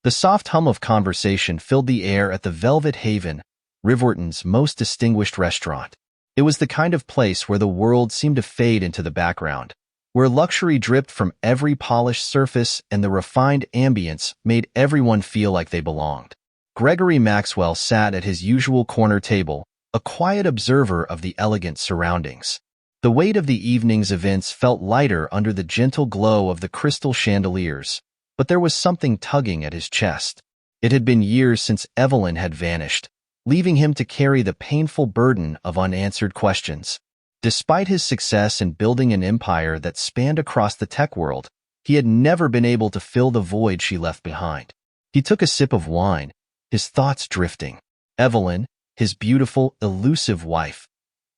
The soft hum of conversation filled the air at the Velvet Haven, Riverton's most distinguished restaurant. It was the kind of place where the world seemed to fade into the background, where luxury dripped from every polished surface and the refined ambience made everyone feel like they belonged. Gregory Maxwell sat at his usual corner table, a quiet observer of the elegant surroundings. The weight of the evening's events felt lighter under the gentle glow of the crystal chandeliers, but there was something tugging at his chest. It had been years since Evelyn had vanished, leaving him to carry the painful burden of unanswered questions. Despite his success in building an empire that spanned across the tech world, he had never been able to fill the void she left behind. He took a sip of wine, his thoughts drifting. Evelyn, his beautiful, elusive wife.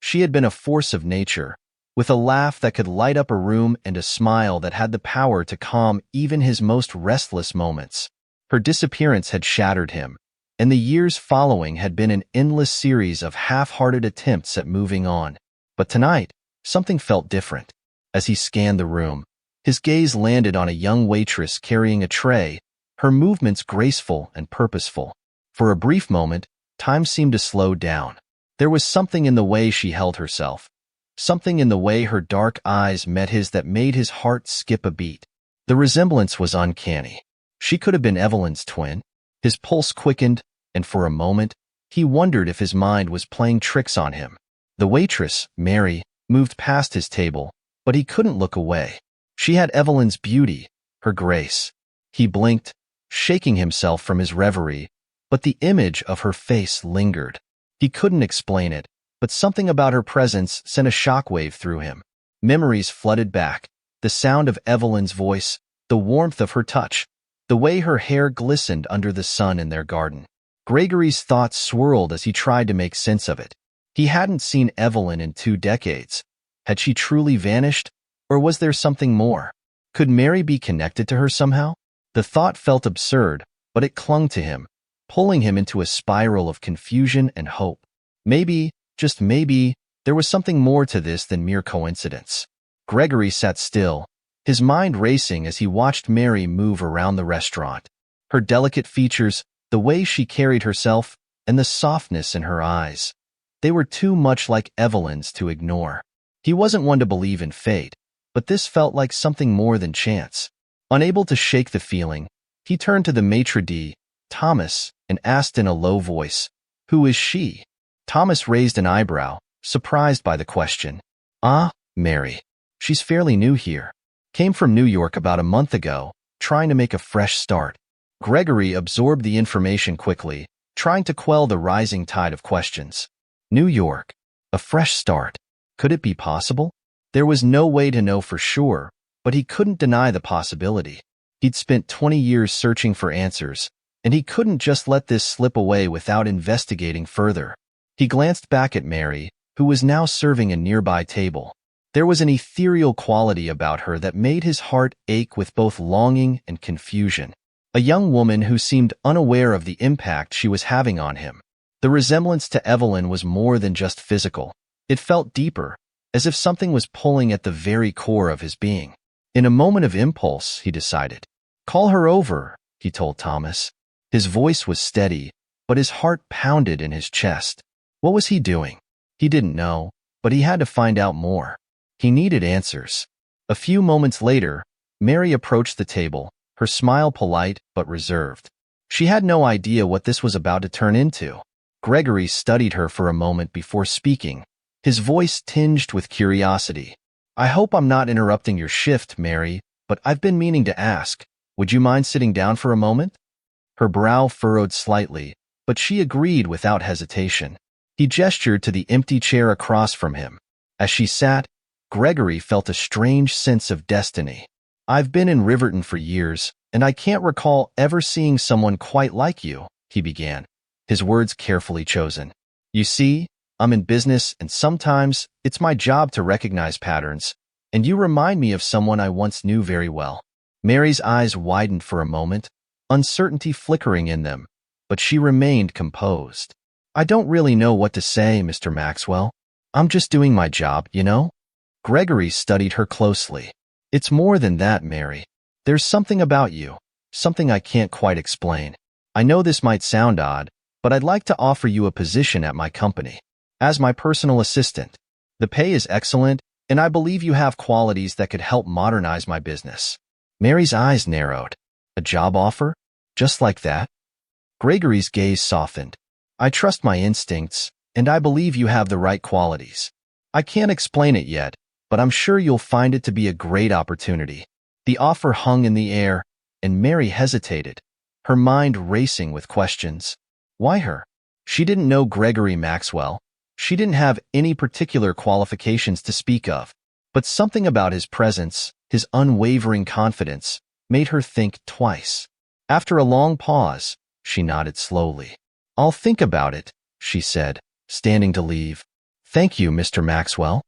She had been a force of nature, with a laugh that could light up a room and a smile that had the power to calm even his most restless moments. Her disappearance had shattered him, and the years following had been an endless series of half-hearted attempts at moving on. But tonight, something felt different. As he scanned the room, his gaze landed on a young waitress carrying a tray, her movements graceful and purposeful. For a brief moment, time seemed to slow down. There was something in the way she held herself, something in the way her dark eyes met his that made his heart skip a beat. The resemblance was uncanny. She could have been Evelyn's twin. His pulse quickened, and for a moment, he wondered if his mind was playing tricks on him. The waitress, Mary, moved past his table, but he couldn't look away. She had Evelyn's beauty, her grace. He blinked, shaking himself from his reverie, but the image of her face lingered. He couldn't explain it, but something about her presence sent a shockwave through him. Memories flooded back, the sound of Evelyn's voice, the warmth of her touch, the way her hair glistened under the sun in their garden. Gregory's thoughts swirled as he tried to make sense of it. He hadn't seen Evelyn in 2 decades. Had she truly vanished, or was there something more? Could Mary be connected to her somehow? The thought felt absurd, but it clung to him, pulling him into a spiral of confusion and hope. Maybe, just maybe, there was something more to this than mere coincidence. Gregory sat still, his mind racing as he watched Mary move around the restaurant. Her delicate features, the way she carried herself, and the softness in her eyes. They were too much like Evelyn's to ignore. He wasn't one to believe in fate, but this felt like something more than chance. Unable to shake the feeling, he turned to the maitre d', Thomas, and asked in a low voice, "Who is she?" Thomas raised an eyebrow, surprised by the question. "Ah, Mary. She's fairly new here. Came from New York about a month ago, trying to make a fresh start." Gregory absorbed the information quickly, trying to quell the rising tide of questions. New York. A fresh start. Could it be possible? There was no way to know for sure, but he couldn't deny the possibility. He'd spent 20 years searching for answers, and he couldn't just let this slip away without investigating further. He glanced back at Mary, who was now serving a nearby table. There was an ethereal quality about her that made his heart ache with both longing and confusion. A young woman who seemed unaware of the impact she was having on him. The resemblance to Evelyn was more than just physical. It felt deeper, as if something was pulling at the very core of his being. In a moment of impulse, he decided. "Call her over," he told Thomas. His voice was steady, but his heart pounded in his chest. What was he doing? He didn't know, but he had to find out more. He needed answers. A few moments later, Mary approached the table, her smile polite but reserved. She had no idea what this was about to turn into. Gregory studied her for a moment before speaking, his voice tinged with curiosity. "I hope I'm not interrupting your shift, Mary, but I've been meaning to ask, would you mind sitting down for a moment?" Her brow furrowed slightly, but she agreed without hesitation. He gestured to the empty chair across from him. As she sat, Gregory felt a strange sense of destiny. "I've been in Riverton for years, and I can't recall ever seeing someone quite like you," he began, his words carefully chosen. "You see, I'm in business, and sometimes it's my job to recognize patterns, and you remind me of someone I once knew very well." Mary's eyes widened for a moment, uncertainty flickering in them, but she remained composed. "I don't really know what to say, Mr. Maxwell. I'm just doing my job, you know?" Gregory studied her closely. "It's more than that, Mary. There's something about you, something I can't quite explain. I know this might sound odd, but I'd like to offer you a position at my company. As my personal assistant. The pay is excellent, and I believe you have qualities that could help modernize my business. Mary's eyes narrowed. A job offer? Just like that? Gregory's gaze softened. I trust my instincts, and I believe you have the right qualities. I can't explain it yet, but I'm sure you'll find it to be a great opportunity. The offer hung in the air, and Mary hesitated, her mind racing with questions. Why her? She didn't know Gregory Maxwell. She didn't have any particular qualifications to speak of, but something about his presence, his unwavering confidence, made her think twice. After a long pause, she nodded slowly. I'll think about it, she said, standing to leave. Thank you, Mr. Maxwell.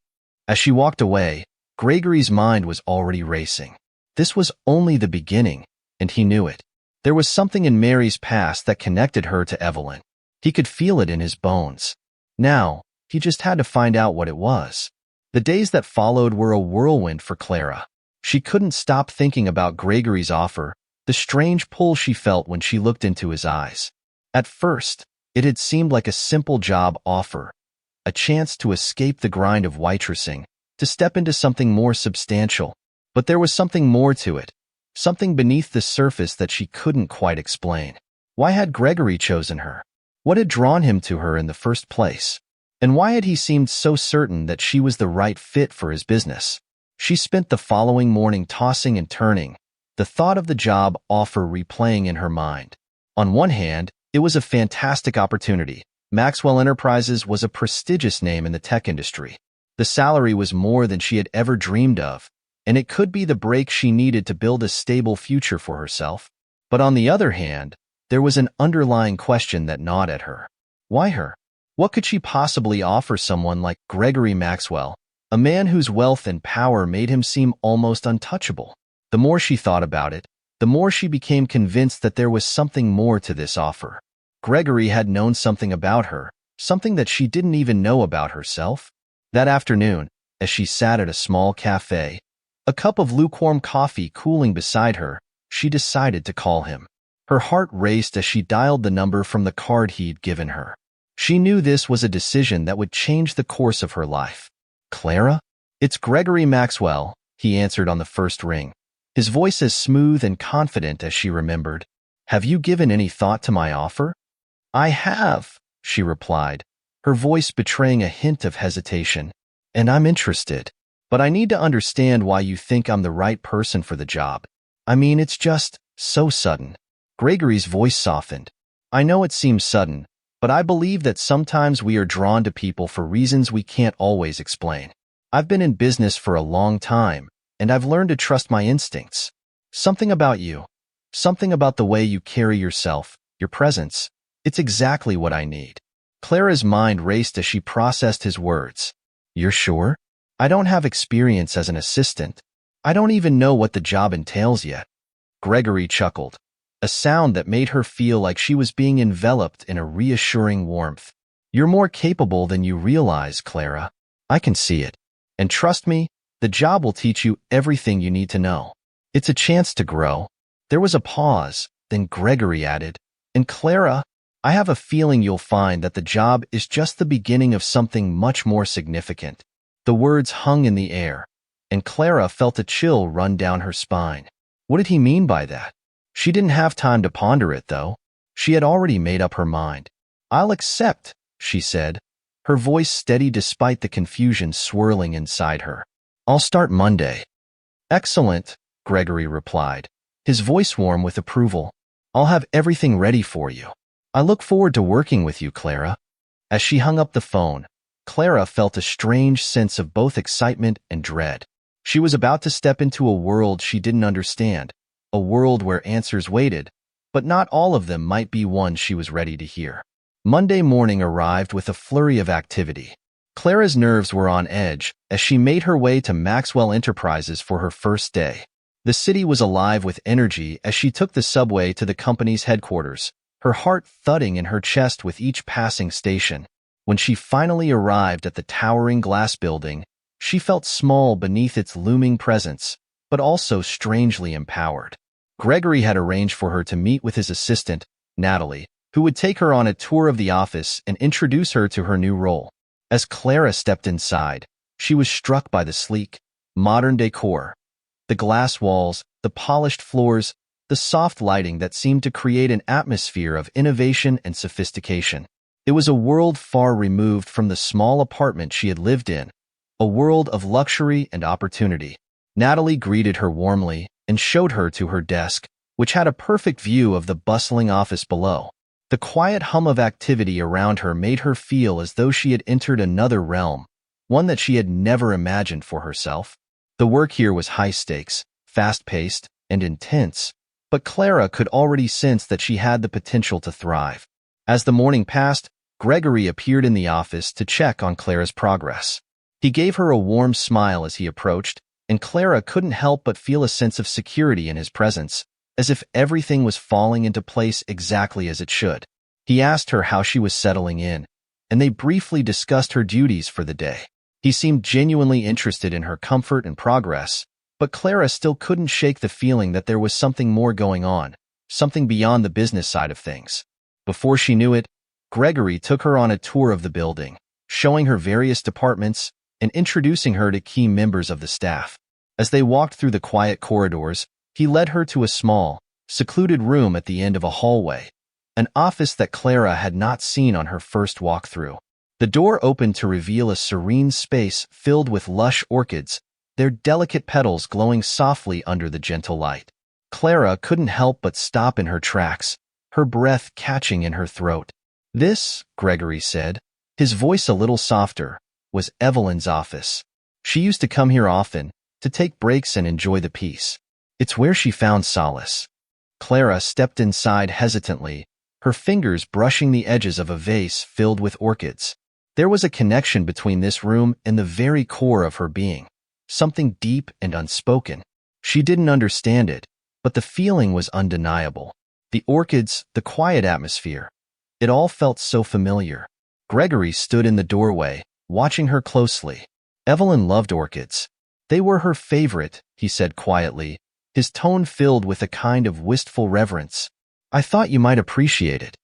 As she walked away, Gregory's mind was already racing. This was only the beginning, and he knew it. There was something in Mary's past that connected her to Evelyn. He could feel it in his bones. Now, he just had to find out what it was. The days that followed were a whirlwind for Clara. She couldn't stop thinking about Gregory's offer, the strange pull she felt when she looked into his eyes. At first, it had seemed like a simple job offer, a chance to escape the grind of waitressing, to step into something more substantial. But there was something more to it, something beneath the surface that she couldn't quite explain. Why had Gregory chosen her? What had drawn him to her in the first place? And why had he seemed so certain that she was the right fit for his business? She spent the following morning tossing and turning, the thought of the job offer replaying in her mind. On one hand, it was a fantastic opportunity. Maxwell Enterprises was a prestigious name in the tech industry. The salary was more than she had ever dreamed of, and it could be the break she needed to build a stable future for herself. But on the other hand, there was an underlying question that gnawed at her. Why her? What could she possibly offer someone like Gregory Maxwell, a man whose wealth and power made him seem almost untouchable? The more she thought about it, the more she became convinced that there was something more to this offer. Gregory had known something about her, something that she didn't even know about herself. That afternoon, as she sat at a small cafe, a cup of lukewarm coffee cooling beside her, she decided to call him. Her heart raced as she dialed the number from the card he'd given her. She knew this was a decision that would change the course of her life. Clara? It's Gregory Maxwell, he answered on the first ring, his voice as smooth and confident as she remembered. Have you given any thought to my offer? I have, she replied, her voice betraying a hint of hesitation. And I'm interested. But I need to understand why you think I'm the right person for the job. I mean, it's just so sudden. Gregory's voice softened. I know it seems sudden, but I believe that sometimes we are drawn to people for reasons we can't always explain. I've been in business for a long time, and I've learned to trust my instincts. Something about you, something about the way you carry yourself, your presence, it's exactly what I need. Clara's mind raced as she processed his words. You're sure? I don't have experience as an assistant. I don't even know what the job entails yet. Gregory chuckled, a sound that made her feel like she was being enveloped in a reassuring warmth. You're more capable than you realize, Clara. I can see it. And trust me, the job will teach you everything you need to know. It's a chance to grow. There was a pause, then Gregory added, and Clara, I have a feeling you'll find that the job is just the beginning of something much more significant. The words hung in the air, and Clara felt a chill run down her spine. What did he mean by that? She didn't have time to ponder it, though. She had already made up her mind. I'll accept, she said, her voice steady despite the confusion swirling inside her. I'll start Monday. Excellent, Gregory replied, his voice warm with approval. I'll have everything ready for you. I look forward to working with you, Clara. As she hung up the phone, Clara felt a strange sense of both excitement and dread. She was about to step into a world she didn't understand, a world where answers waited, but not all of them might be ones she was ready to hear. Monday morning arrived with a flurry of activity. Clara's nerves were on edge as she made her way to Maxwell Enterprises for her first day. The city was alive with energy as she took the subway to the company's headquarters, her heart thudding in her chest with each passing station. When she finally arrived at the towering glass building, she felt small beneath its looming presence, but also strangely empowered. Gregory had arranged for her to meet with his assistant, Natalie, who would take her on a tour of the office and introduce her to her new role. As Clara stepped inside, she was struck by the sleek, modern decor. The glass walls, the polished floors, the soft lighting that seemed to create an atmosphere of innovation and sophistication. It was a world far removed from the small apartment she had lived in, a world of luxury and opportunity. Natalie greeted her warmly and showed her to her desk, which had a perfect view of the bustling office below. The quiet hum of activity around her made her feel as though she had entered another realm, one that she had never imagined for herself. The work here was high stakes, fast-paced, and intense, but Clara could already sense that she had the potential to thrive. As the morning passed, Gregory appeared in the office to check on Clara's progress. He gave her a warm smile as he approached, and Clara couldn't help but feel a sense of security in his presence, as if everything was falling into place exactly as it should. He asked her how she was settling in, and they briefly discussed her duties for the day. He seemed genuinely interested in her comfort and progress, but Clara still couldn't shake the feeling that there was something more going on, something beyond the business side of things. Before she knew it, Gregory took her on a tour of the building, showing her various departments and introducing her to key members of the staff. As they walked through the quiet corridors, he led her to a small, secluded room at the end of a hallway, an office that Clara had not seen on her first walk through. The door opened to reveal a serene space filled with lush orchids, their delicate petals glowing softly under the gentle light. Clara couldn't help but stop in her tracks, her breath catching in her throat. This, Gregory said, his voice a little softer, was Evelyn's office. She used to come here often, to take breaks and enjoy the peace. It's where she found solace. Clara stepped inside hesitantly, her fingers brushing the edges of a vase filled with orchids. There was a connection between this room and the very core of her being, something deep and unspoken. She didn't understand it, but the feeling was undeniable. The orchids, the quiet atmosphere, it all felt so familiar. Gregory stood in the doorway, watching her closely. Evelyn loved orchids. They were her favorite, he said quietly, his tone filled with a kind of wistful reverence. I thought you might appreciate it.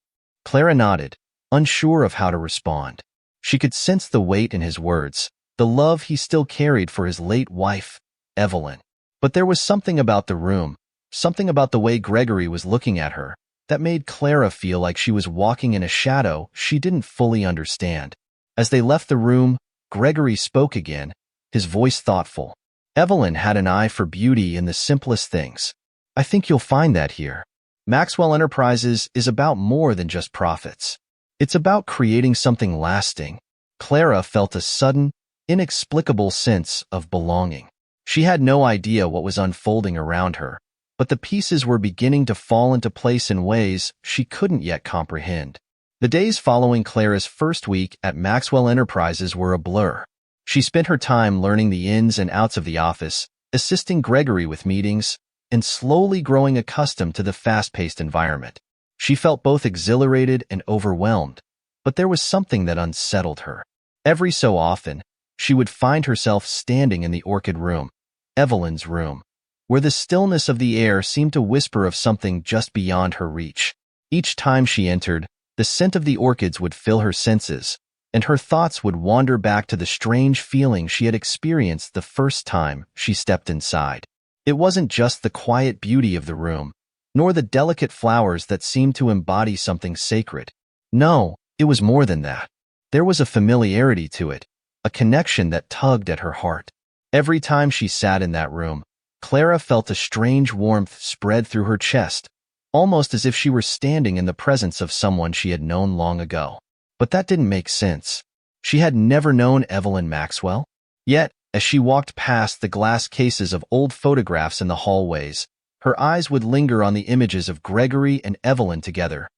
Clara nodded, unsure of how to respond. She could sense the weight in his words, the love he still carried for his late wife, Evelyn. But there was something about the room, something about the way Gregory was looking at her, that made Clara feel like she was walking in a shadow she didn't fully understand. As they left the room, Gregory spoke again, his voice thoughtful. Evelyn had an eye for beauty in the simplest things. I think you'll find that here. Maxwell Enterprises is about more than just profits. It's about creating something lasting. Clara felt a sudden, inexplicable sense of belonging. She had no idea what was unfolding around her, but the pieces were beginning to fall into place in ways she couldn't yet comprehend. The days following Clara's first week at Maxwell Enterprises were a blur. She spent her time learning the ins and outs of the office, assisting Gregory with meetings, and slowly growing accustomed to the fast-paced environment. She felt both exhilarated and overwhelmed, but there was something that unsettled her. Every so often, she would find herself standing in the orchid room, Evelyn's room, where the stillness of the air seemed to whisper of something just beyond her reach. Each time she entered, the scent of the orchids would fill her senses, and her thoughts would wander back to the strange feeling she had experienced the first time she stepped inside. It wasn't just the quiet beauty of the room, nor the delicate flowers that seemed to embody something sacred. No, it was more than that. There was a familiarity to it, a connection that tugged at her heart. Every time she sat in that room, Clara felt a strange warmth spread through her chest, almost as if she were standing in the presence of someone she had known long ago. But that didn't make sense. She had never known Evelyn Maxwell. Yet, as she walked past the glass cases of old photographs in the hallways, her eyes would linger on the images of Gregory and Evelyn together.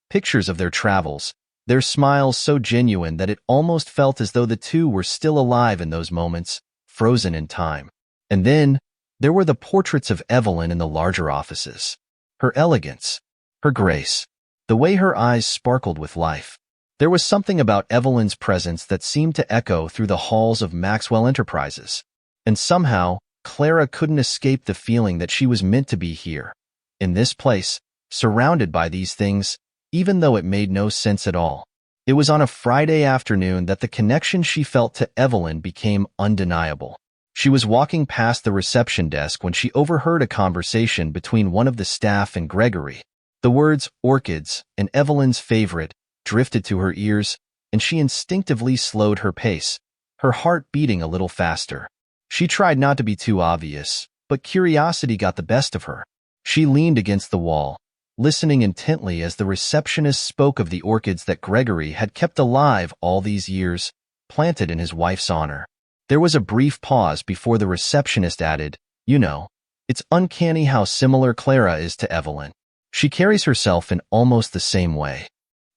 Pictures of their travels, their smiles so genuine that it almost felt as though the two were still alive in those moments, frozen in time. And then, there were the portraits of Evelyn in the larger offices. Her elegance, her grace, the way her eyes sparkled with life. There was something about Evelyn's presence that seemed to echo through the halls of Maxwell Enterprises. And somehow, Clara couldn't escape the feeling that she was meant to be here, in this place, surrounded by these things, even though it made no sense at all. It was on a Friday afternoon that the connection she felt to Evelyn became undeniable. She was walking past the reception desk when she overheard a conversation between one of the staff and Gregory. The words orchids and Evelyn's favorite drifted to her ears, and she instinctively slowed her pace, her heart beating a little faster. She tried not to be too obvious, but curiosity got the best of her. She leaned against the wall, listening intently as the receptionist spoke of the orchids that Gregory had kept alive all these years, planted in his wife's honor. There was a brief pause before the receptionist added, "You know, it's uncanny how similar Clara is to Evelyn. She carries herself in almost the same way."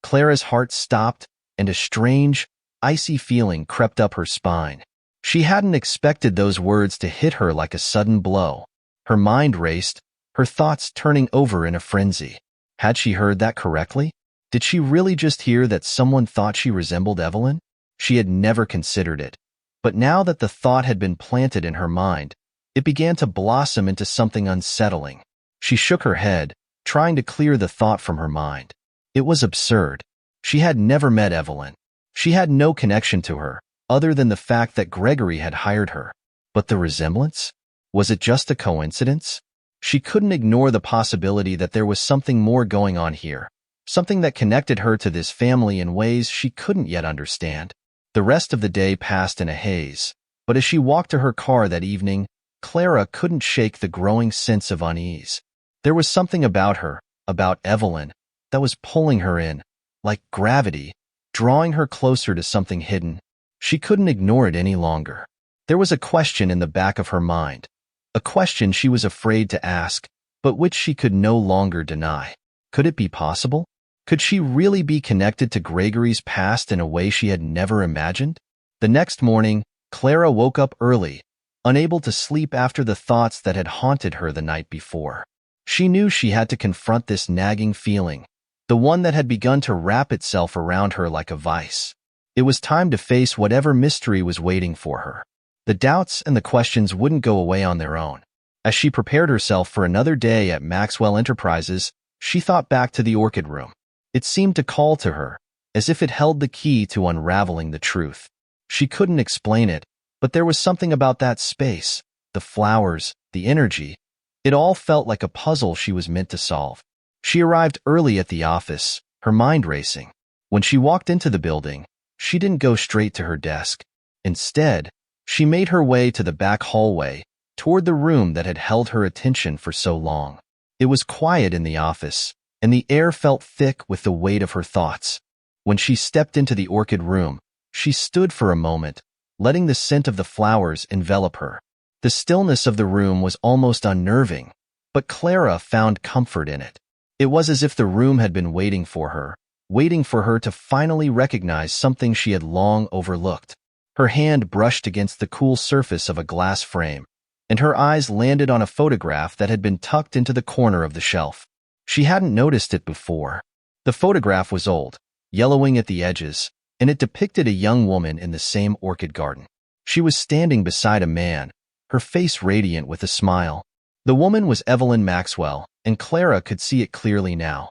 Clara's heart stopped, and a strange, icy feeling crept up her spine. She hadn't expected those words to hit her like a sudden blow. Her mind raced, her thoughts turning over in a frenzy. Had she heard that correctly? Did she really just hear that someone thought she resembled Evelyn? She had never considered it. But now that the thought had been planted in her mind, it began to blossom into something unsettling. She shook her head, trying to clear the thought from her mind. It was absurd. She had never met Evelyn. She had no connection to her, other than the fact that Gregory had hired her. But the resemblance? Was it just a coincidence? She couldn't ignore the possibility that there was something more going on here, something that connected her to this family in ways she couldn't yet understand. The rest of the day passed in a haze, but as she walked to her car that evening, Clara couldn't shake the growing sense of unease. There was something about her, about Evelyn, that was pulling her in, like gravity, drawing her closer to something hidden. She couldn't ignore it any longer. There was a question in the back of her mind, a question she was afraid to ask, but which she could no longer deny. Could it be possible? Could she really be connected to Gregory's past in a way she had never imagined? The next morning, Clara woke up early, unable to sleep after the thoughts that had haunted her the night before. She knew she had to confront this nagging feeling, the one that had begun to wrap itself around her like a vice. It was time to face whatever mystery was waiting for her. The doubts and the questions wouldn't go away on their own. As she prepared herself for another day at Maxwell Enterprises, she thought back to the orchid room. It seemed to call to her, as if it held the key to unraveling the truth. She couldn't explain it, but there was something about that space, the flowers, the energy. It all felt like a puzzle she was meant to solve. She arrived early at the office, her mind racing. When she walked into the building, she didn't go straight to her desk. Instead, she made her way to the back hallway, toward the room that had held her attention for so long. It was quiet in the office, and the air felt thick with the weight of her thoughts. When she stepped into the orchid room, she stood for a moment, letting the scent of the flowers envelop her. The stillness of the room was almost unnerving, but Clara found comfort in it. It was as if the room had been waiting for her to finally recognize something she had long overlooked. Her hand brushed against the cool surface of a glass frame, and her eyes landed on a photograph that had been tucked into the corner of the shelf. She hadn't noticed it before. The photograph was old, yellowing at the edges, and it depicted a young woman in the same orchid garden. She was standing beside a man, her face radiant with a smile. The woman was Evelyn Maxwell, and Clara could see it clearly now.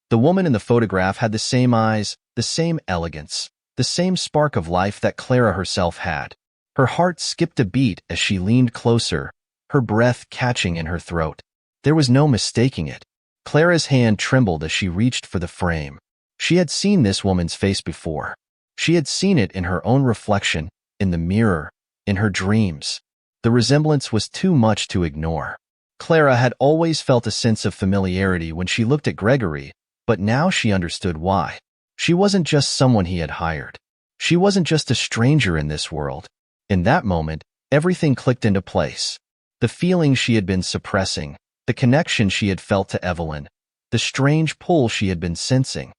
The woman in the photograph had the same eyes, the same elegance, the same spark of life that Clara herself had. Her heart skipped a beat as she leaned closer, her breath catching in her throat. There was no mistaking it. Clara's hand trembled as she reached for the frame. She had seen this woman's face before. She had seen it in her own reflection, in the mirror, in her dreams. The resemblance was too much to ignore. Clara had always felt a sense of familiarity when she looked at Gregory, but now she understood why. She wasn't just someone he had hired. She wasn't just a stranger in this world. In that moment, everything clicked into place. The feeling she had been suppressing, the connection she had felt to Evelyn, the strange pull she had been sensing.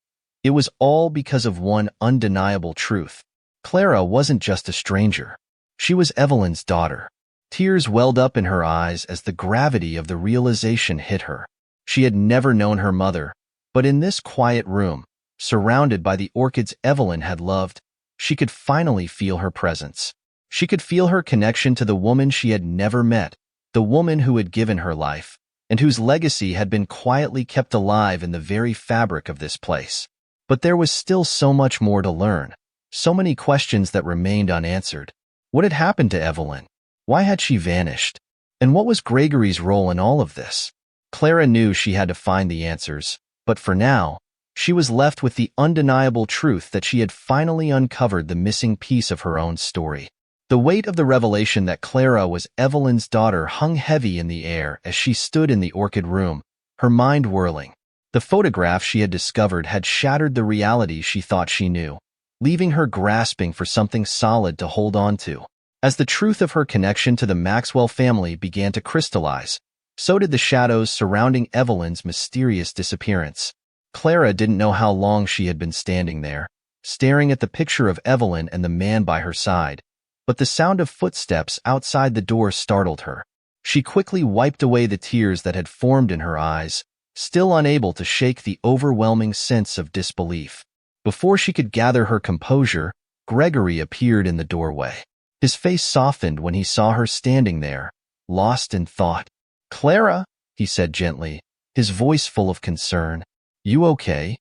It was all because of one undeniable truth. Clara wasn't just a stranger. She was Evelyn's daughter. Tears welled up in her eyes as the gravity of the realization hit her. She had never known her mother, but in this quiet room, surrounded by the orchids Evelyn had loved, she could finally feel her presence. She could feel her connection to the woman she had never met, the woman who had given her life, and whose legacy had been quietly kept alive in the very fabric of this place. But there was still so much more to learn, so many questions that remained unanswered. What had happened to Evelyn? Why had she vanished? And what was Gregory's role in all of this? Clara knew she had to find the answers, but for now, she was left with the undeniable truth that she had finally uncovered the missing piece of her own story. The weight of the revelation that Clara was Evelyn's daughter hung heavy in the air as she stood in the orchid room, her mind whirling. The photograph she had discovered had shattered the reality she thought she knew, leaving her grasping for something solid to hold on to. As the truth of her connection to the Maxwell family began to crystallize, so did the shadows surrounding Evelyn's mysterious disappearance. Clara didn't know how long she had been standing there, staring at the picture of Evelyn and the man by her side, but the sound of footsteps outside the door startled her. She quickly wiped away the tears that had formed in her eyes, still unable to shake the overwhelming sense of disbelief. Before she could gather her composure, Gregory appeared in the doorway. His face softened when he saw her standing there, lost in thought. "Clara," he said gently, his voice full of concern. "You okay?"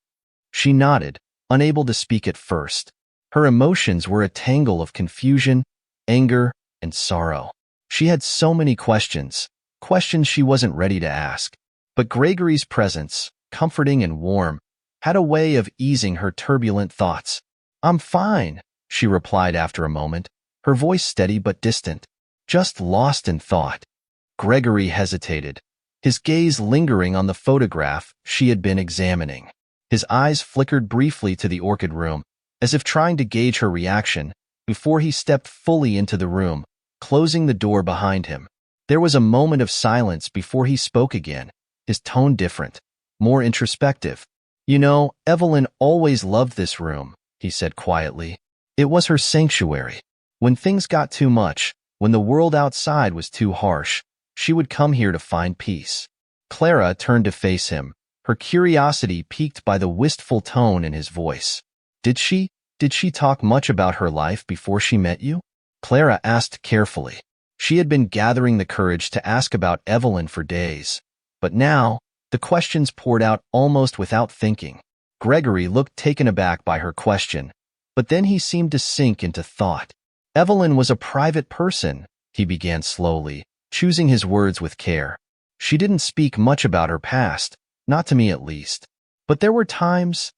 She nodded, unable to speak at first. Her emotions were a tangle of confusion, anger, and sorrow. She had so many questions she wasn't ready to ask. But Gregory's presence, comforting and warm, had a way of easing her turbulent thoughts. "I'm fine," she replied after a moment, her voice steady but distant. "Just lost in thought." Gregory hesitated, his gaze lingering on the photograph she had been examining. His eyes flickered briefly to the orchid room, as if trying to gauge her reaction, before he stepped fully into the room, closing the door behind him. There was a moment of silence before he spoke again, his tone different, more introspective. "You know, Evelyn always loved this room," he said quietly. "It was her sanctuary. When things got too much, when the world outside was too harsh, she would come here to find peace." Clara turned to face him, her curiosity piqued by the wistful tone in his voice. Did she talk much about her life before she met you?" Clara asked carefully. She had been gathering the courage to ask about Evelyn for days, but now, the questions poured out almost without thinking. Gregory looked taken aback by her question, but then he seemed to sink into thought. "Evelyn was a private person," he began slowly, choosing his words with care. "She didn't speak much about her past, not to me at least. But there were times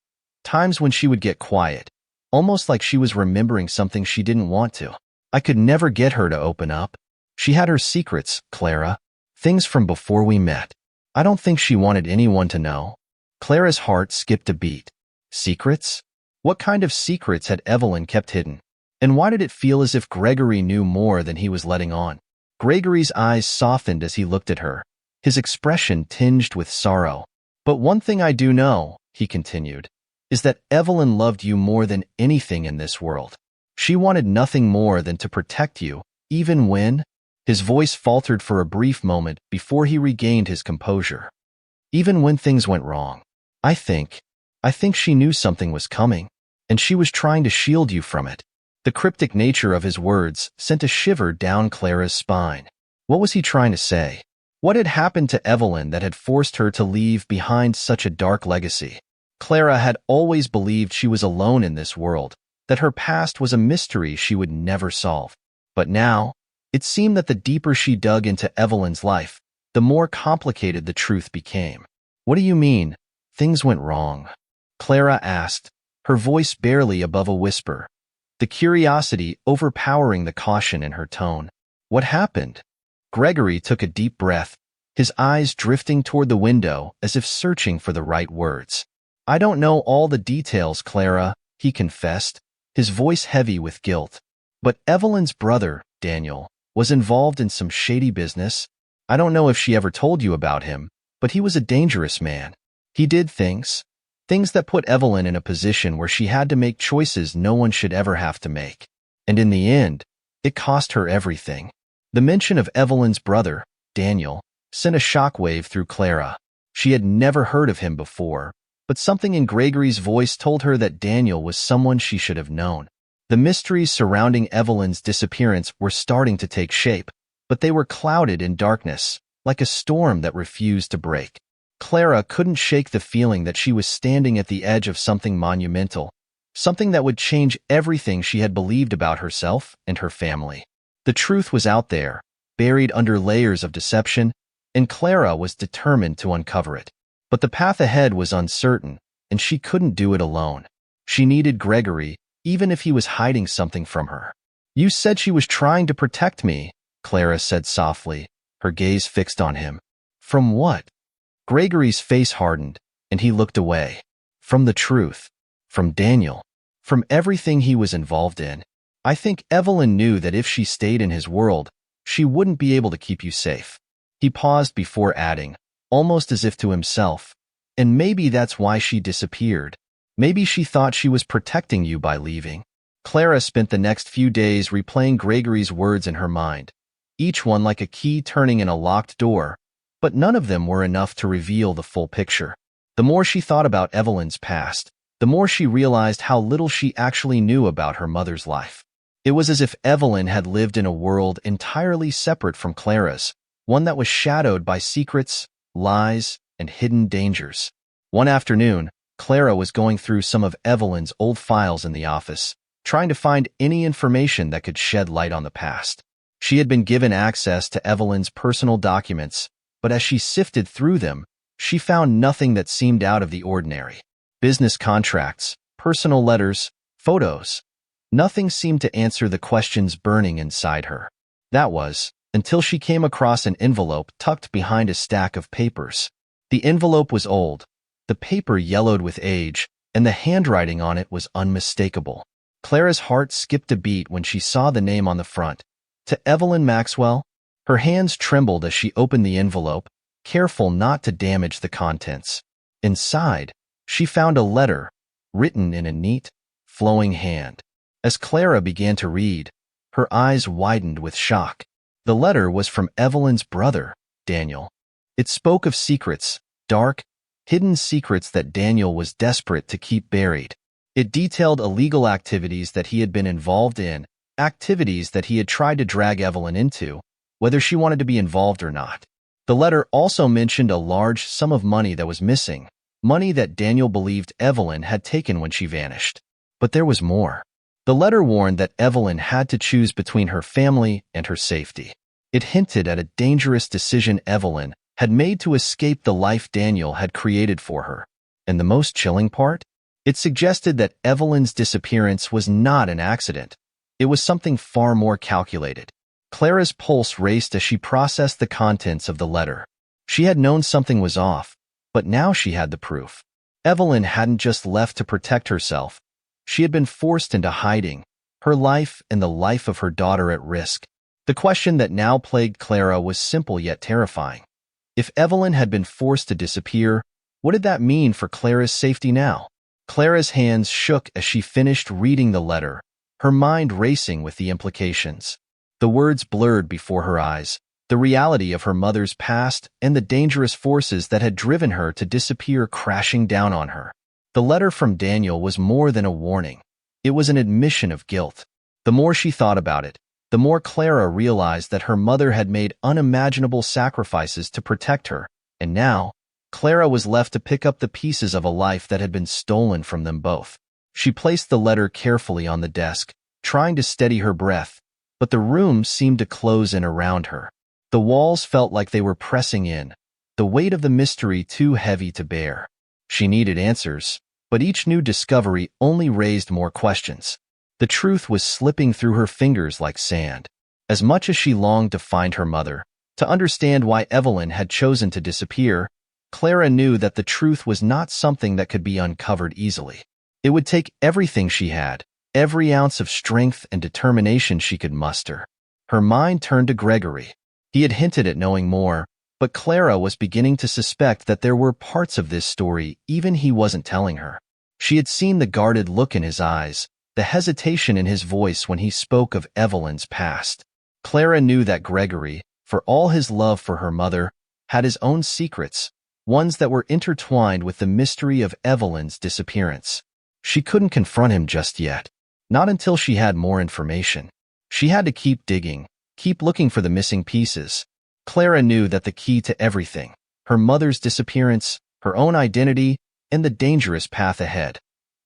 when she would get quiet, almost like she was remembering something she didn't want to. I could never get her to open up. She had her secrets, Clara, things from before we met. I don't think she wanted anyone to know." Clara's heart skipped a beat. Secrets? What kind of secrets had Evelyn kept hidden? And why did it feel as if Gregory knew more than he was letting on? Gregory's eyes softened as he looked at her, his expression tinged with sorrow. "But one thing I do know," he continued, "is that Evelyn loved you more than anything in this world. She wanted nothing more than to protect you, even when—" His voice faltered for a brief moment before he regained his composure. "Even when things went wrong. I think she knew something was coming, and she was trying to shield you from it." The cryptic nature of his words sent a shiver down Clara's spine. What was he trying to say? What had happened to Evelyn that had forced her to leave behind such a dark legacy? Clara had always believed she was alone in this world, that her past was a mystery she would never solve. But now, it seemed that the deeper she dug into Evelyn's life, the more complicated the truth became. "What do you mean, things went wrong?" Clara asked, her voice barely above a whisper, the curiosity overpowering the caution in her tone. "What happened?" Gregory took a deep breath, his eyes drifting toward the window as if searching for the right words. "I don't know all the details, Clara," he confessed, his voice heavy with guilt. "But Evelyn's brother, Daniel, was involved in some shady business. I don't know if she ever told you about him, but he was a dangerous man. He did things that put Evelyn in a position where she had to make choices no one should ever have to make. And in the end, it cost her everything." The mention of Evelyn's brother, Daniel, sent a shockwave through Clara. She had never heard of him before, but something in Gregory's voice told her that Daniel was someone she should have known. The mysteries surrounding Evelyn's disappearance were starting to take shape, but they were clouded in darkness, like a storm that refused to break. Clara couldn't shake the feeling that she was standing at the edge of something monumental, something that would change everything she had believed about herself and her family. The truth was out there, buried under layers of deception, and Clara was determined to uncover it. But the path ahead was uncertain, and she couldn't do it alone. She needed Gregory, even if he was hiding something from her. "You said she was trying to protect me," Clara said softly, her gaze fixed on him. "From what?" Gregory's face hardened, and he looked away. "From the truth. From Daniel. From everything he was involved in. I think Evelyn knew that if she stayed in his world, she wouldn't be able to keep you safe." He paused before adding, almost as if to himself, "And maybe that's why she disappeared. Maybe she thought she was protecting you by leaving." Clara spent the next few days replaying Gregory's words in her mind, each one like a key turning in a locked door, but none of them were enough to reveal the full picture. The more she thought about Evelyn's past, the more she realized how little she actually knew about her mother's life. It was as if Evelyn had lived in a world entirely separate from Clara's, one that was shadowed by secrets, lies, and hidden dangers. One afternoon, Clara was going through some of Evelyn's old files in the office, trying to find any information that could shed light on the past. She had been given access to Evelyn's personal documents, but as she sifted through them, she found nothing that seemed out of the ordinary. Business contracts, personal letters, photos. Nothing seemed to answer the questions burning inside her. That was, until she came across an envelope tucked behind a stack of papers. The envelope was old, the paper yellowed with age, and the handwriting on it was unmistakable. Clara's heart skipped a beat when she saw the name on the front. To Evelyn Maxwell. Her hands trembled as she opened the envelope, careful not to damage the contents. Inside, she found a letter, written in a neat, flowing hand. As Clara began to read, her eyes widened with shock. The letter was from Evelyn's brother, Daniel. It spoke of secrets, dark, hidden secrets that Daniel was desperate to keep buried. It detailed illegal activities that he had been involved in, activities that he had tried to drag Evelyn into, whether she wanted to be involved or not. The letter also mentioned a large sum of money that was missing, money that Daniel believed Evelyn had taken when she vanished. But there was more. The letter warned that Evelyn had to choose between her family and her safety. It hinted at a dangerous decision Evelyn had made to escape the life Daniel had created for her. And the most chilling part? It suggested that Evelyn's disappearance was not an accident. It was something far more calculated. Clara's pulse raced as she processed the contents of the letter. She had known something was off, but now she had the proof. Evelyn hadn't just left to protect herself. She had been forced into hiding, her life and the life of her daughter at risk. The question that now plagued Clara was simple yet terrifying. If Evelyn had been forced to disappear, what did that mean for Clara's safety now? Clara's hands shook as she finished reading the letter, her mind racing with the implications. The words blurred before her eyes, the reality of her mother's past and the dangerous forces that had driven her to disappear crashing down on her. The letter from Daniel was more than a warning. It was an admission of guilt. The more she thought about it, the more Clara realized that her mother had made unimaginable sacrifices to protect her, and now, Clara was left to pick up the pieces of a life that had been stolen from them both. She placed the letter carefully on the desk, trying to steady her breath, but the room seemed to close in around her. The walls felt like they were pressing in, the weight of the mystery too heavy to bear. She needed answers, but each new discovery only raised more questions. The truth was slipping through her fingers like sand. As much as she longed to find her mother, to understand why Evelyn had chosen to disappear, Clara knew that the truth was not something that could be uncovered easily. It would take everything she had, every ounce of strength and determination she could muster. Her mind turned to Gregory. He had hinted at knowing more, but Clara was beginning to suspect that there were parts of this story even he wasn't telling her. She had seen the guarded look in his eyes, the hesitation in his voice when he spoke of Evelyn's past. Clara knew that Gregory, for all his love for her mother, had his own secrets, ones that were intertwined with the mystery of Evelyn's disappearance. She couldn't confront him just yet, not until she had more information. She had to keep digging, keep looking for the missing pieces. Clara knew that the key to everything, her mother's disappearance, her own identity, and the dangerous path ahead,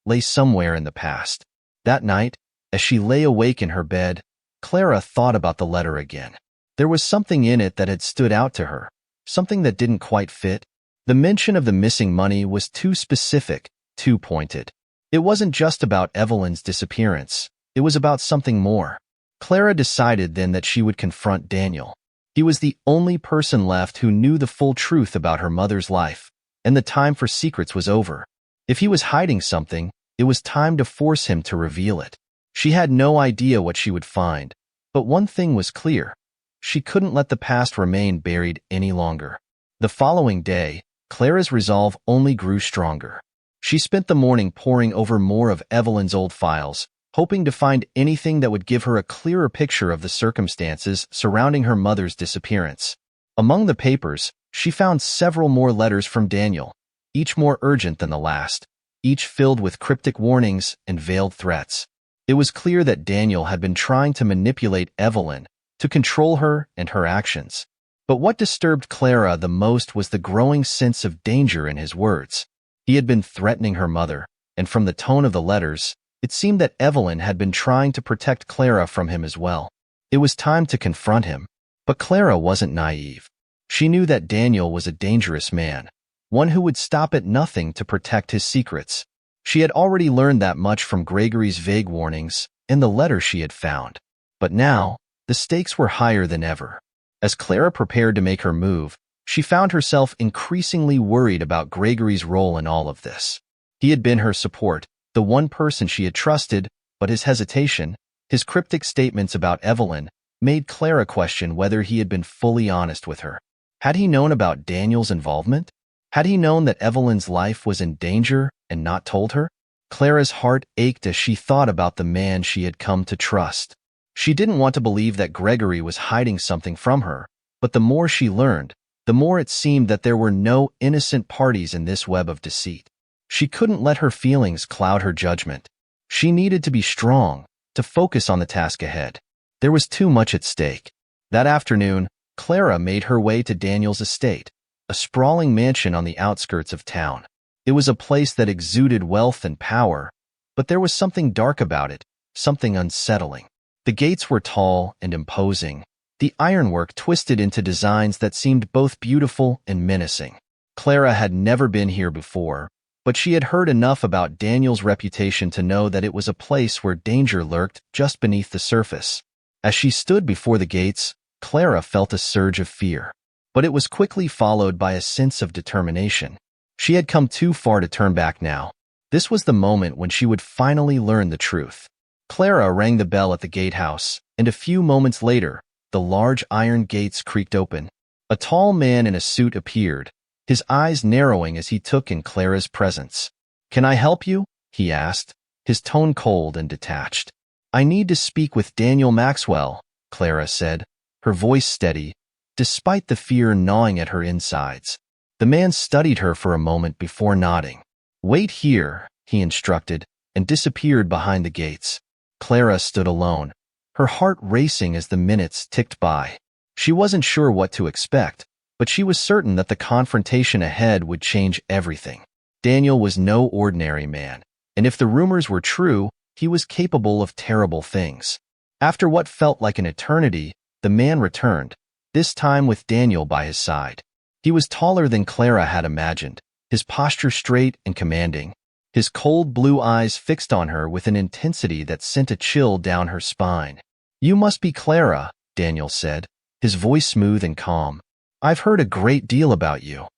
lay somewhere in the past. That night, as she lay awake in her bed, Clara thought about the letter again. There was something in it that had stood out to her, something that didn't quite fit. The mention of the missing money was too specific, too pointed. It wasn't just about Evelyn's disappearance. It was about something more. Clara decided then that she would confront Daniel. He was the only person left who knew the full truth about her mother's life, and the time for secrets was over. If he was hiding something, it was time to force him to reveal it. She had no idea what she would find, but one thing was clear. She couldn't let the past remain buried any longer. The following day, Clara's resolve only grew stronger. She spent the morning poring over more of Evelyn's old files, hoping to find anything that would give her a clearer picture of the circumstances surrounding her mother's disappearance. Among the papers, she found several more letters from Daniel, each more urgent than the last, each filled with cryptic warnings and veiled threats. It was clear that Daniel had been trying to manipulate Evelyn, to control her and her actions. But what disturbed Clara the most was the growing sense of danger in his words. He had been threatening her mother, and from the tone of the letters, it seemed that Evelyn had been trying to protect Clara from him as well. It was time to confront him. But Clara wasn't naive. She knew that Daniel was a dangerous man, one who would stop at nothing to protect his secrets. She had already learned that much from Gregory's vague warnings and the letter she had found. But now, the stakes were higher than ever. As Clara prepared to make her move, she found herself increasingly worried about Gregory's role in all of this. He had been her support, the one person she had trusted, but his hesitation, his cryptic statements about Evelyn, made Clara question whether he had been fully honest with her. Had he known about Daniel's involvement? Had he known that Evelyn's life was in danger and not told her? Clara's heart ached as she thought about the man she had come to trust. She didn't want to believe that Gregory was hiding something from her, but the more she learned, the more it seemed that there were no innocent parties in this web of deceit. She couldn't let her feelings cloud her judgment. She needed to be strong, to focus on the task ahead. There was too much at stake. That afternoon, Clara made her way to Daniel's estate, a sprawling mansion on the outskirts of town. It was a place that exuded wealth and power, but there was something dark about it, something unsettling. The gates were tall and imposing, the ironwork twisted into designs that seemed both beautiful and menacing. Clara had never been here before, but she had heard enough about Daniel's reputation to know that it was a place where danger lurked just beneath the surface. As she stood before the gates, Clara felt a surge of fear, but it was quickly followed by a sense of determination. She had come too far to turn back now. This was the moment when she would finally learn the truth. Clara rang the bell at the gatehouse, and a few moments later, the large iron gates creaked open. A tall man in a suit appeared, his eyes narrowing as he took in Clara's presence. "Can I help you?" he asked, his tone cold and detached. "I need to speak with Daniel Maxwell," Clara said, her voice steady, despite the fear gnawing at her insides. The man studied her for a moment before nodding. "Wait here," he instructed, and disappeared behind the gates. Clara stood alone, her heart racing as the minutes ticked by. She wasn't sure what to expect, but she was certain that the confrontation ahead would change everything. Daniel was no ordinary man, and if the rumors were true, he was capable of terrible things. After what felt like an eternity, the man returned, this time with Daniel by his side. He was taller than Clara had imagined, his posture straight and commanding, his cold blue eyes fixed on her with an intensity that sent a chill down her spine. "You must be Clara," Daniel said, his voice smooth and calm. "I've heard a great deal about you."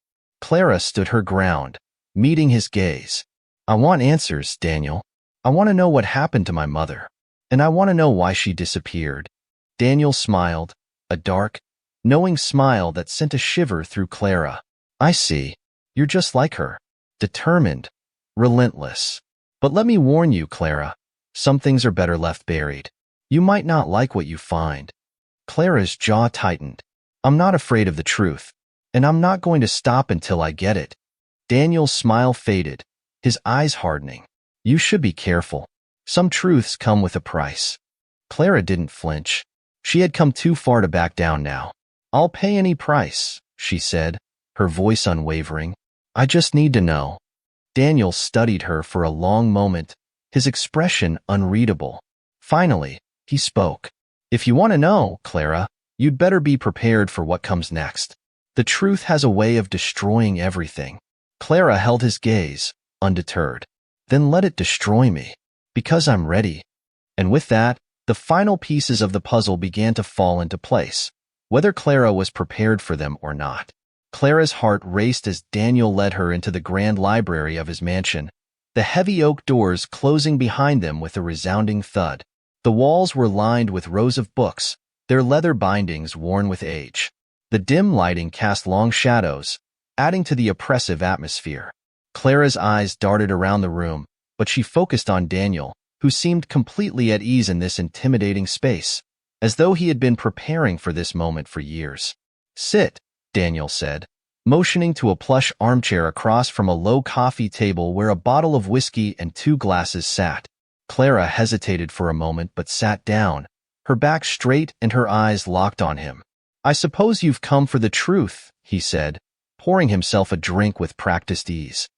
Clara stood her ground, meeting his gaze. "I want answers, Daniel. I want to know what happened to my mother, and I want to know why she disappeared." Daniel smiled, a dark, knowing smile that sent a shiver through Clara. "I see. You're just like her. Determined, relentless. But let me warn you, Clara, some things are better left buried. You might not like what you find." Clara's jaw tightened. "I'm not afraid of the truth, and I'm not going to stop until I get it." Daniel's smile faded, his eyes hardening. "You should be careful. Some truths come with a price." Clara didn't flinch. She had come too far to back down now. I'll pay any price, she said, her voice unwavering. I just need to know. Daniel studied her for a long moment, his expression unreadable. Finally, he spoke. If you want to know, Clara, you'd better be prepared for what comes next. The truth has a way of destroying everything. Clara held his gaze, undeterred. Then let it destroy me, because I'm ready. And with that, the final pieces of the puzzle began to fall into place, whether Clara was prepared for them or not. Clara's heart raced as Daniel led her into the grand library of his mansion, the heavy oak doors closing behind them with a resounding thud. The walls were lined with rows of books, their leather bindings worn with age. The dim lighting cast long shadows, adding to the oppressive atmosphere. Clara's eyes darted around the room, but she focused on Daniel, who seemed completely at ease in this intimidating space, as though he had been preparing for this moment for years. Sit, Daniel said, motioning to a plush armchair across from a low coffee table where a bottle of whiskey and 2 glasses sat. Clara hesitated for a moment but sat down, her back straight and her eyes locked on him. I suppose you've come for the truth, he said, pouring himself a drink with practiced ease.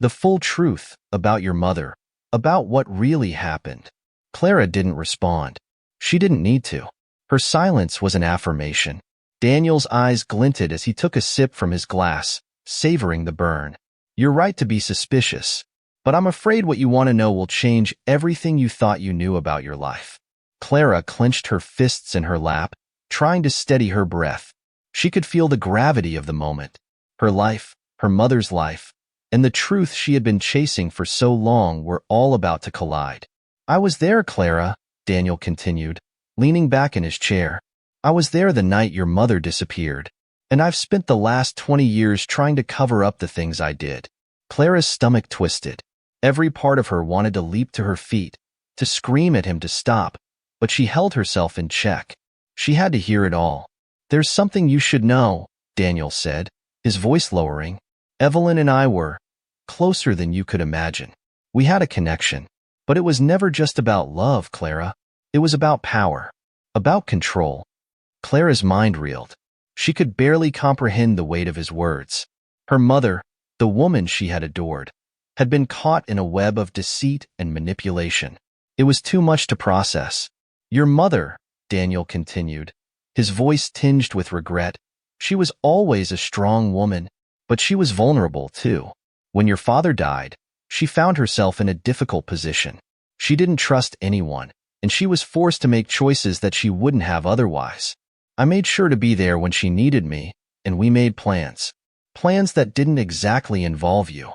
The full truth about your mother, about what really happened. Clara didn't respond. She didn't need to. Her silence was an affirmation. Daniel's eyes glinted as he took a sip from his glass, savoring the burn. You're right to be suspicious, but I'm afraid what you want to know will change everything you thought you knew about your life. Clara clenched her fists in her lap, trying to steady her breath. She could feel the gravity of the moment. Her life, her mother's life, and the truth she had been chasing for so long were all about to collide. I was there, Clara, Daniel continued, leaning back in his chair. I was there the night your mother disappeared, and I've spent the last 20 years trying to cover up the things I did. Clara's stomach twisted. Every part of her wanted to leap to her feet, to scream at him to stop, but she held herself in check. She had to hear it all. There's something you should know, Daniel said, his voice lowering. Evelyn and I were closer than you could imagine. We had a connection, but it was never just about love, Clara. It was about power, about control. Clara's mind reeled. She could barely comprehend the weight of his words. Her mother, the woman she had adored, had been caught in a web of deceit and manipulation. It was too much to process. Your mother, Daniel continued, his voice tinged with regret. She was always a strong woman, but she was vulnerable too. When your father died, she found herself in a difficult position. She didn't trust anyone, and she was forced to make choices that she wouldn't have otherwise. I made sure to be there when she needed me, and we made plans. Plans that didn't exactly involve you.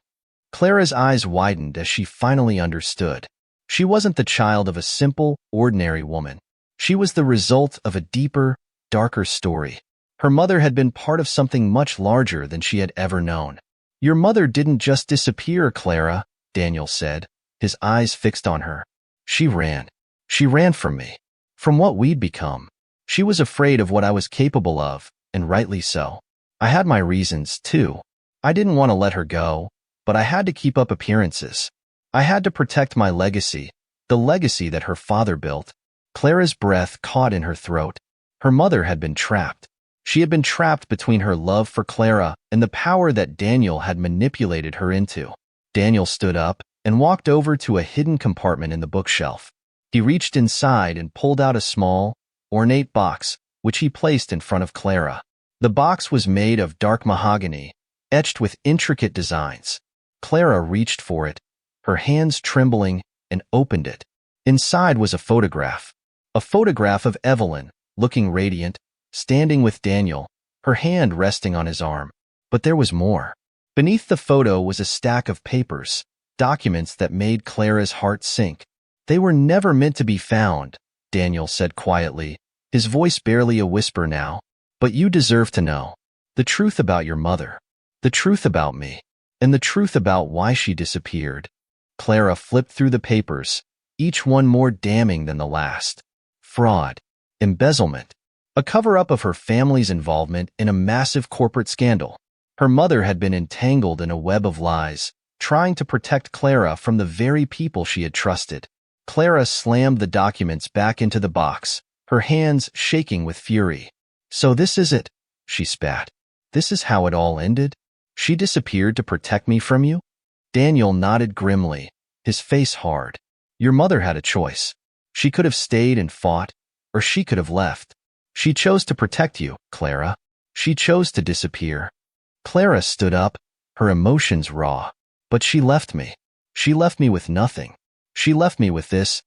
Clara's eyes widened as she finally understood. She wasn't the child of a simple, ordinary woman. She was the result of a deeper, darker story. Her mother had been part of something much larger than she had ever known. Your mother didn't just disappear, Clara, Daniel said, his eyes fixed on her. She ran. She ran from me, from what we'd become. She was afraid of what I was capable of, and rightly so. I had my reasons, too. I didn't want to let her go, but I had to keep up appearances. I had to protect my legacy, the legacy that her father built. Clara's breath caught in her throat. Her mother had been trapped. She had been trapped between her love for Clara and the power that Daniel had manipulated her into. Daniel stood up and walked over to a hidden compartment in the bookshelf. He reached inside and pulled out a small, ornate box, which he placed in front of Clara. The box was made of dark mahogany, etched with intricate designs. Clara reached for it, her hands trembling, and opened it. Inside was a photograph of Evelyn, looking radiant, standing with Daniel, her hand resting on his arm. But there was more. Beneath the photo was a stack of papers, documents that made Clara's heart sink. They were never meant to be found, Daniel said quietly, his voice barely a whisper now. But you deserve to know. The truth about your mother. The truth about me. And the truth about why she disappeared. Clara flipped through the papers, each one more damning than the last. Fraud. Embezzlement. A cover-up of her family's involvement in a massive corporate scandal. Her mother had been entangled in a web of lies, trying to protect Clara from the very people she had trusted. Clara slammed the documents back into the box, her hands shaking with fury. So this is it, she spat. This is how it all ended? She disappeared to protect me from you? Daniel nodded grimly, his face hard. Your mother had a choice. She could have stayed and fought, or she could have left. She chose to protect you, Clara. She chose to disappear. Clara stood up, her emotions raw. But she left me. She left me with nothing. She left me with this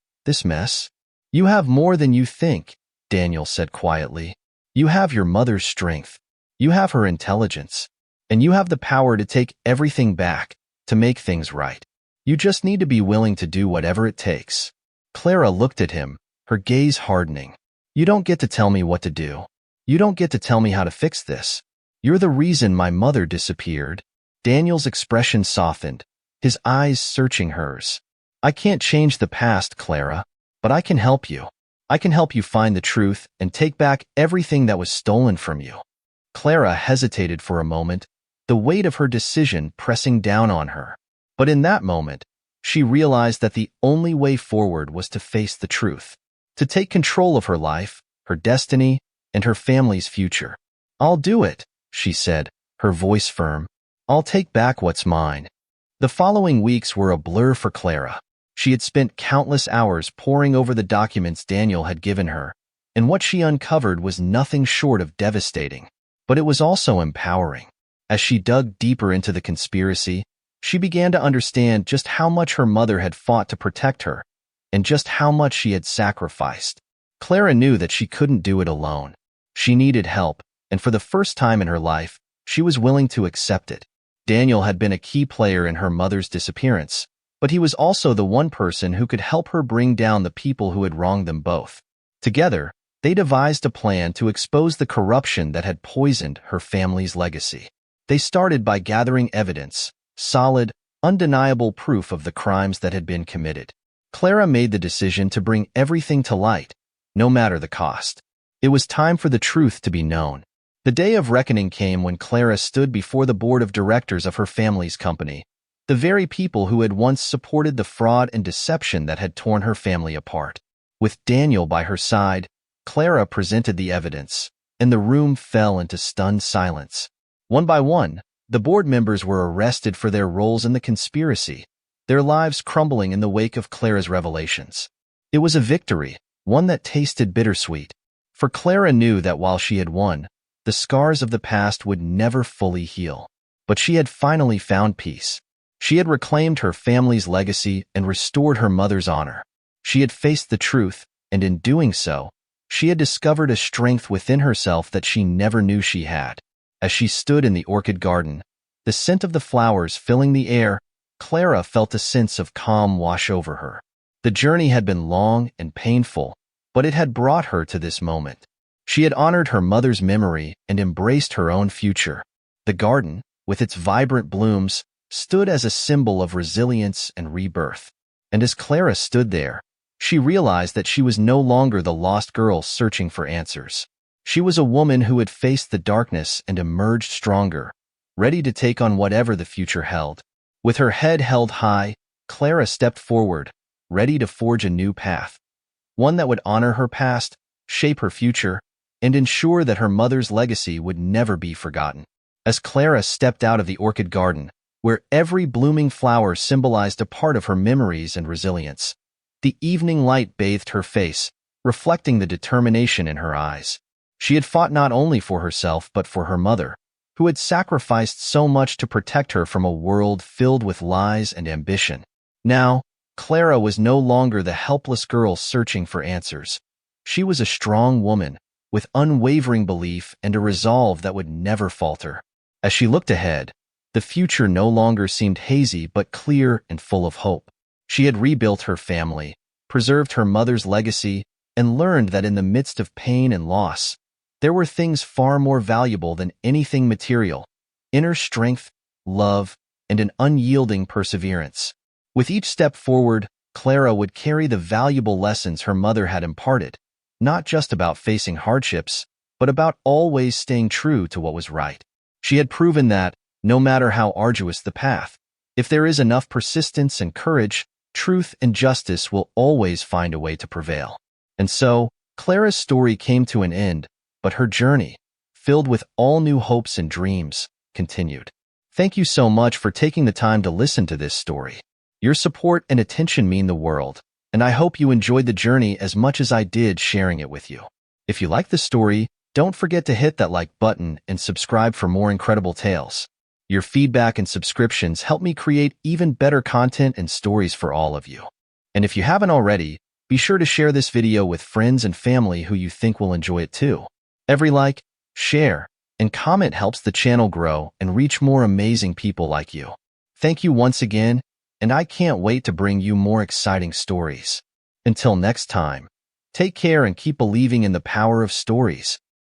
mess. You have more than you think, Daniel said quietly. You have your mother's strength. You have her intelligence. And you have the power to take everything back, to make things right. You just need to be willing to do whatever it takes. Clara looked at him, her gaze hardening. You don't get to tell me what to do. You don't get to tell me how to fix this. You're the reason my mother disappeared. Daniel's expression softened, his eyes searching hers. I can't change the past, Clara, but I can help you. I can help you find the truth and take back everything that was stolen from you. Clara hesitated for a moment, the weight of her decision pressing down on her. But in that moment, she realized that the only way forward was to face the truth, to take control of her life, her destiny, and her family's future. I'll do it, she said, her voice firm. I'll take back what's mine. The following weeks were a blur for Clara. She had spent countless hours poring over the documents Daniel had given her, and what she uncovered was nothing short of devastating. But it was also empowering. As she dug deeper into the conspiracy, she began to understand just how much her mother had fought to protect her, and just how much she had sacrificed. Clara knew that she couldn't do it alone. She needed help, and for the first time in her life, she was willing to accept it. Daniel had been a key player in her mother's disappearance, but he was also the one person who could help her bring down the people who had wronged them both. Together, they devised a plan to expose the corruption that had poisoned her family's legacy. They started by gathering evidence, solid, undeniable proof of the crimes that had been committed. Clara made the decision to bring everything to light, no matter the cost. It was time for the truth to be known. The day of reckoning came when Clara stood before the board of directors of her family's company, the very people who had once supported the fraud and deception that had torn her family apart. With Daniel by her side, Clara presented the evidence, and the room fell into stunned silence. One by one, the board members were arrested for their roles in the conspiracy, their lives crumbling in the wake of Clara's revelations. It was a victory, one that tasted bittersweet, for Clara knew that while she had won, the scars of the past would never fully heal. But she had finally found peace. She had reclaimed her family's legacy and restored her mother's honor. She had faced the truth, and in doing so, she had discovered a strength within herself that she never knew she had. As she stood in the orchid garden, the scent of the flowers filling the air, Clara felt a sense of calm wash over her. The journey had been long and painful, but it had brought her to this moment. She had honored her mother's memory and embraced her own future. The garden, with its vibrant blooms, stood as a symbol of resilience and rebirth. And as Clara stood there, she realized that she was no longer the lost girl searching for answers. She was a woman who had faced the darkness and emerged stronger, ready to take on whatever the future held. With her head held high, Clara stepped forward, ready to forge a new path, one that would honor her past, shape her future, and ensure that her mother's legacy would never be forgotten. As Clara stepped out of the orchid garden, where every blooming flower symbolized a part of her memories and resilience, the evening light bathed her face, reflecting the determination in her eyes. She had fought not only for herself but for her mother, who had sacrificed so much to protect her from a world filled with lies and ambition. Now, Clara was no longer the helpless girl searching for answers. She was a strong woman, with unwavering belief and a resolve that would never falter. As she looked ahead, the future no longer seemed hazy but clear and full of hope. She had rebuilt her family, preserved her mother's legacy, and learned that in the midst of pain and loss, there were things far more valuable than anything material: inner strength, love, and an unyielding perseverance. With each step forward, Clara would carry the valuable lessons her mother had imparted, not just about facing hardships, but about always staying true to what was right. She had proven that, no matter how arduous the path, if there is enough persistence and courage, truth and justice will always find a way to prevail. And so, Clara's story came to an end, but her journey, filled with all new hopes and dreams, continued. Thank you so much for taking the time to listen to this story. Your support and attention mean the world, and I hope you enjoyed the journey as much as I did sharing it with you. If you like the story, don't forget to hit that like button and subscribe for more incredible tales. Your feedback and subscriptions help me create even better content and stories for all of you. And if you haven't already, be sure to share this video with friends and family who you think will enjoy it too. Every like, share, and comment helps the channel grow and reach more amazing people like you. Thank you once again, and I can't wait to bring you more exciting stories. Until next time, take care and keep believing in the power of stories.